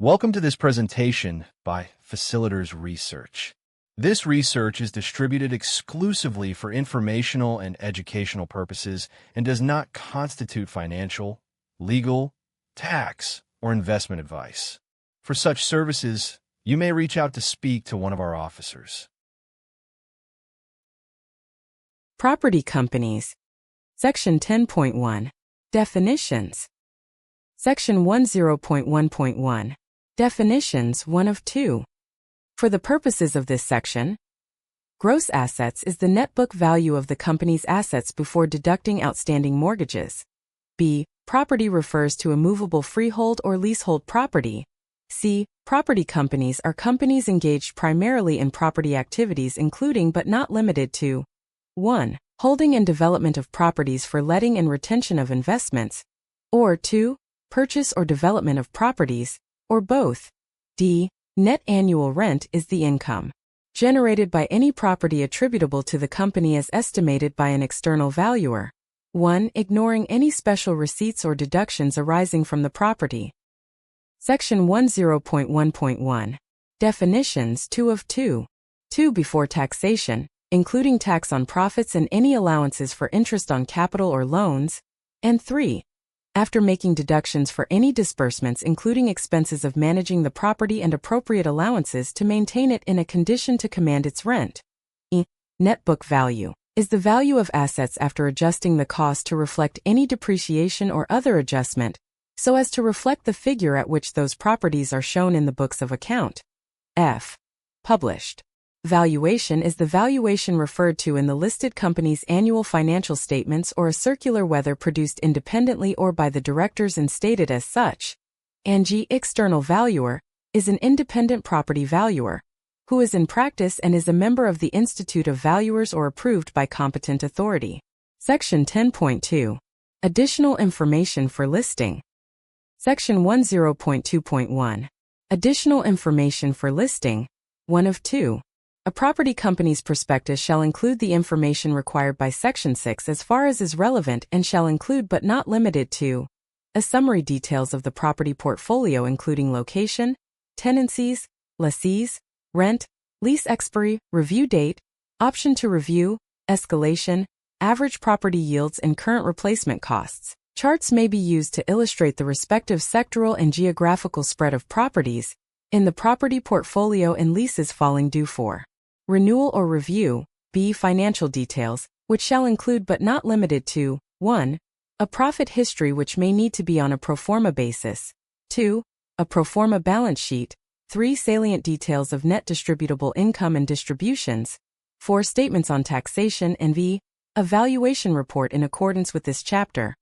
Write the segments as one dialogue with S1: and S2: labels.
S1: Welcome to this presentation by Facilitators Research. This research is distributed exclusively for informational and educational purposes and does not constitute financial, legal, tax, or investment advice. For such services, you may reach out to speak to one of our officers.
S2: Property companies. Section 10.1. Definitions. Section 10.1.1. Definitions 1 of 2. For the purposes of this section, gross assets is the net book value of the company's assets before deducting outstanding mortgages. B. Property refers to a movable freehold or leasehold property. C. Property companies are companies engaged primarily in property activities including but not limited to 1. Holding and development of properties for letting and retention of investments, or 2. Purchase or development of properties, or both. D. Net annual rent is the income generated by any property attributable to the company as estimated by an external valuer. 1. Ignoring any special receipts or deductions arising from the property. Section 10.1.1. Definitions 2 of 2. 2. Before taxation, including tax on profits and any allowances for interest on capital or loans. And 3. After making deductions for any disbursements including expenses of managing the property and appropriate allowances to maintain it in a condition to command its rent. E. Net book value is the value of assets after adjusting the cost to reflect any depreciation or other adjustment, so as to reflect the figure at which those properties are shown in the books of account. F. Published. Valuation is the valuation referred to in the listed company's annual financial statements or a circular whether produced independently or by the directors and stated as such. And G. External valuer is an independent property valuer who is in practice and is a member of the Institute of Valuers or approved by competent authority. Section 10.2. Additional information for listing. Section 10.2.1. Additional information for listing. 1 of 2. A property company's prospectus shall include the information required by Section 6 as far as is relevant and shall include but not limited to a summary details of the property portfolio including location, tenancies, lessees, rent, lease expiry, review date, option to review, escalation, average property yields and current replacement costs. Charts may be used to illustrate the respective sectoral and geographical spread of properties in the property portfolio and leases falling due for renewal or review. B. Financial details, which shall include but not limited to 1. A profit history which may need to be on a pro forma basis. 2. A pro forma balance sheet. 3. Salient details of net distributable income and distributions. 4. Statements on taxation and V. A valuation report in accordance with this chapter.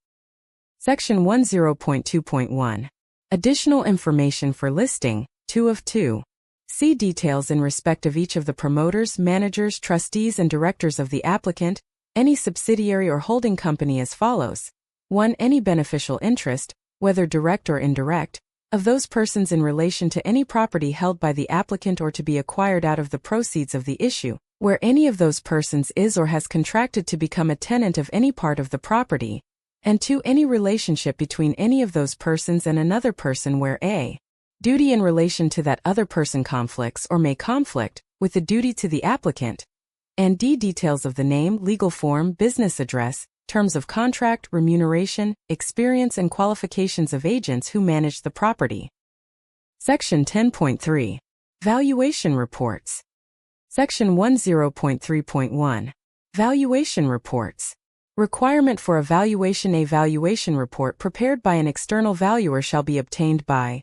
S2: Section 10.2.1. Additional information for listing. 2 of 2. See details in respect of each of the promoters, managers, trustees, and directors of the applicant, any subsidiary or holding company as follows. 1. Any beneficial interest, whether direct or indirect, of those persons in relation to any property held by the applicant or to be acquired out of the proceeds of the issue, where any of those persons is or has contracted to become a tenant of any part of the property. And 2. Any relationship between any of those persons and another person where a duty in relation to that other person conflicts or may conflict with the duty to the applicant. And D. Details of the name, legal form, business address, terms of contract, remuneration, experience and qualifications of agents who manage the property. Section 10.3. Valuation reports. Section 10.3.1. Valuation reports. Requirement for a valuation. A valuation report prepared by an external valuer shall be obtained by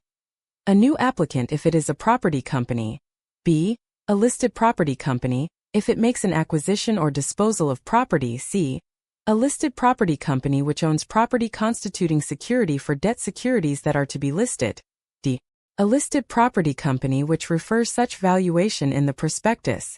S2: a new applicant if it is a property company. B. A listed property company, if it makes an acquisition or disposal of property. C. A listed property company which owns property constituting security for debt securities that are to be listed. D. A listed property company which refers such valuation in the prospectus.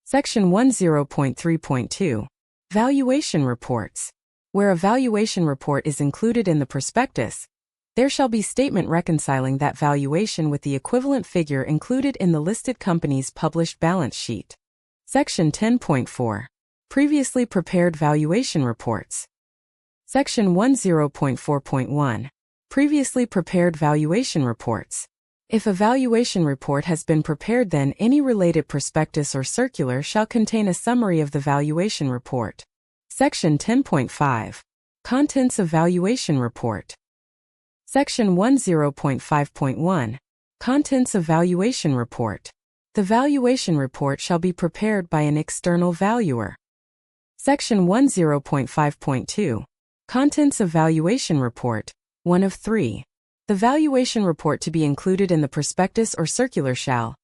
S2: Section 10.3.2. Valuation reports. Where a valuation report is included in the prospectus, there shall be statement reconciling that valuation with the equivalent figure included in the listed company's published balance sheet. Section 10.4. Previously prepared valuation reports. Section 10.4.1. Previously prepared valuation reports. If a valuation report has been prepared, then any related prospectus or circular shall contain a summary of the valuation report. Section 10.5. Contents of Valuation Report. Section 10.5.1. Contents of Valuation Report. The valuation report shall be prepared by an external valuer. Section 10.5.2. Contents of Valuation Report, 1 of 3. The valuation report to be included in the prospectus or circular shall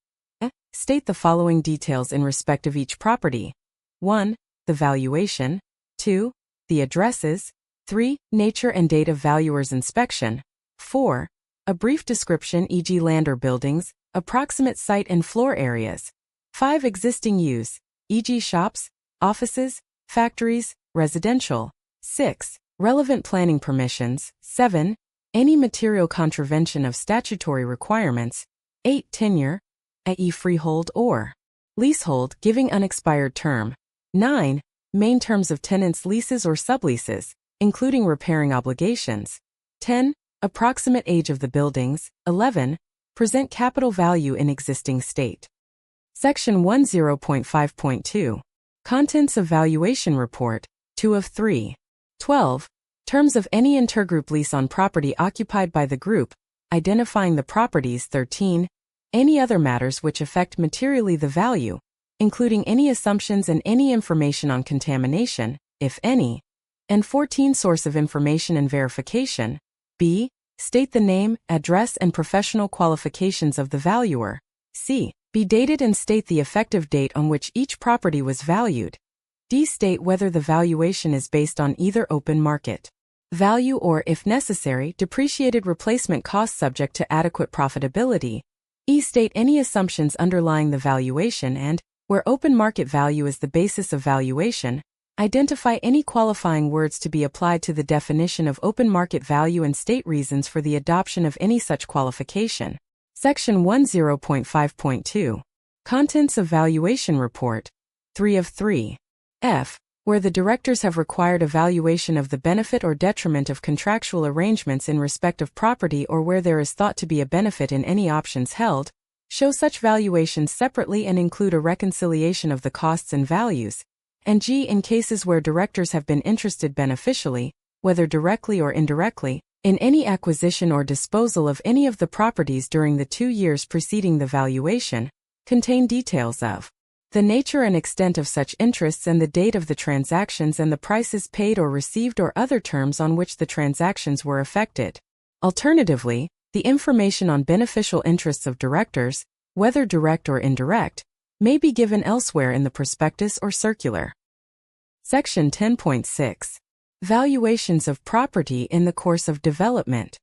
S2: state the following details in respect of each property. 1. The valuation. 2. The addresses. 3. Nature and date of valuer's inspection. 4. A brief description, e.g. land or buildings, approximate site and floor areas. 5. Existing use, e.g. shops, offices, factories, residential. 6. Relevant planning permissions. 7. Any material contravention of statutory requirements. 8. Tenure, i.e. freehold or leasehold, giving unexpired term. 9. Main terms of tenants' leases or subleases, including repairing obligations. 10. Approximate age of the buildings. 11. Present capital value in existing state. Section 10.5.2. Contents of Valuation Report, 2 of 3. 12. Terms of any intergroup lease on property occupied by the group, identifying the properties. 13. Any other matters which affect materially the value, including any assumptions and any information on contamination, if any. And 14. Source of information and verification. B. State the name, address, and professional qualifications of the valuer. C. Be dated and state the effective date on which each property was valued. D. State whether the valuation is based on either open market value or, if necessary, depreciated replacement cost subject to adequate profitability. E. State any assumptions underlying the valuation and, where open market value is the basis of valuation, identify any qualifying words to be applied to the definition of open market value and state reasons for the adoption of any such qualification. Section 10.5.2. Contents of Valuation Report, 3 of 3. F. Where the directors have required a valuation of the benefit or detriment of contractual arrangements in respect of property, or where there is thought to be a benefit in any options held, show such valuations separately and include a reconciliation of the costs and values. And G. In cases where directors have been interested beneficially, whether directly or indirectly, in any acquisition or disposal of any of the properties during the 2 years preceding the valuation, contain details of the nature and extent of such interests and the date of the transactions and the prices paid or received or other terms on which the transactions were effected. Alternatively, the information on beneficial interests of directors, whether direct or indirect, may be given elsewhere in the prospectus or circular. Section 10.6. Valuations of property in the course of development.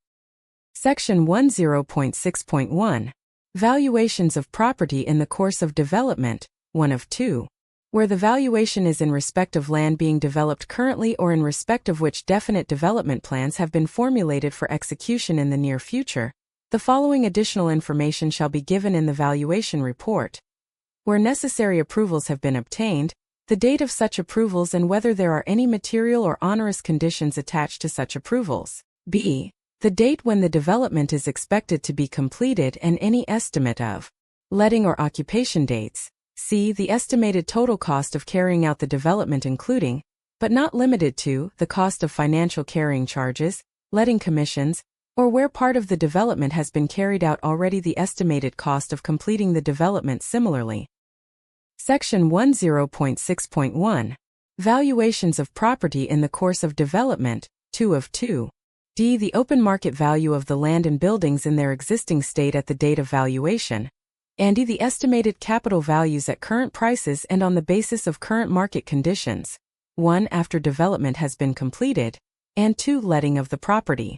S2: Section 10.6.1. Valuations of property in the course of development, 1 of 2. Where the valuation is in respect of land being developed currently or in respect of which definite development plans have been formulated for execution in the near future, the following additional information shall be given in the valuation report. Where necessary approvals have been obtained, the date of such approvals and whether there are any material or onerous conditions attached to such approvals. B. The date when the development is expected to be completed and any estimate of letting or occupation dates. C. The estimated total cost of carrying out the development, including, but not limited to, the cost of financial carrying charges, letting commissions, or where part of the development has been carried out already, the estimated cost of completing the development similarly. Section 10.6.1. Valuations of property in the course of development, 2 of 2. D. The open market value of the land and buildings in their existing state at the date of valuation. And E. The estimated capital values at current prices and on the basis of current market conditions. 1. After development has been completed. And 2. Letting of the property.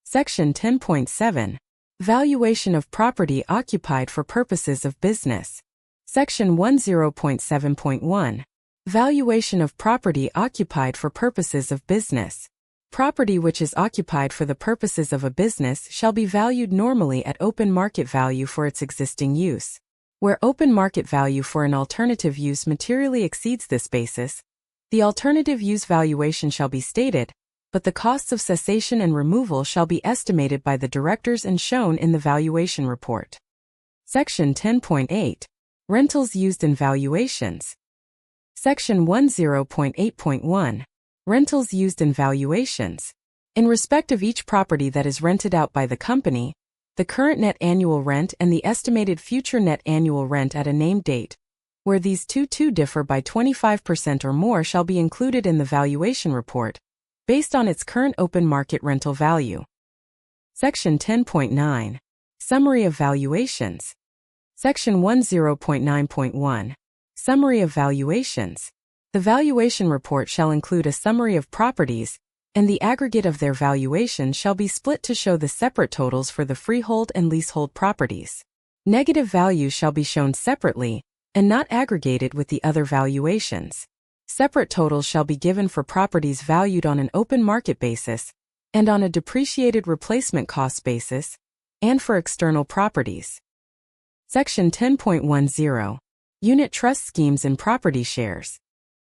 S2: Section 10.7. Valuation of property occupied for purposes of business. Section 10.7.1. Valuation of property occupied for purposes of business. Property which is occupied for the purposes of a business shall be valued normally at open market value for its existing use. Where open market value for an alternative use materially exceeds this basis, the alternative use valuation shall be stated, but the costs of cessation and removal shall be estimated by the directors and shown in the valuation report. Section 10.8. Rentals used in valuations. Section 10.8.1. Rentals used in valuations. In respect of each property that is rented out by the company, the current net annual rent and the estimated future net annual rent at a named date, where these two differ by 25% or more, shall be included in the valuation report, based on its current open market rental value. Section 10.9. Summary of valuations. Section 10.9.1. Summary of valuations. The valuation report shall include a summary of properties, and the aggregate of their valuation shall be split to show the separate totals for the freehold and leasehold properties. Negative values shall be shown separately, and not aggregated with the other valuations. Separate totals shall be given for properties valued on an open market basis, and on a depreciated replacement cost basis, and for external properties. Section 10.10. Unit trust schemes and property shares.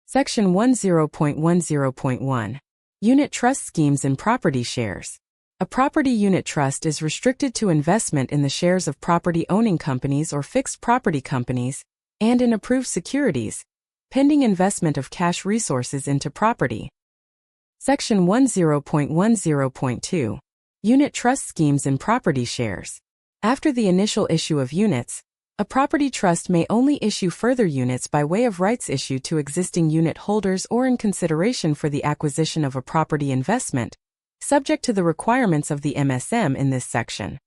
S2: Section 10.10.1. Unit trust schemes and property shares. A property unit trust is restricted to investment in the shares of property-owning companies or fixed property companies, and in approved securities, pending investment of cash resources into property. Section 10.10.2. Unit trust schemes and property shares. After the initial issue of units, a property trust may only issue further units by way of rights issue to existing unit holders or in consideration for the acquisition of a property investment, subject to the requirements of the MSM in this section.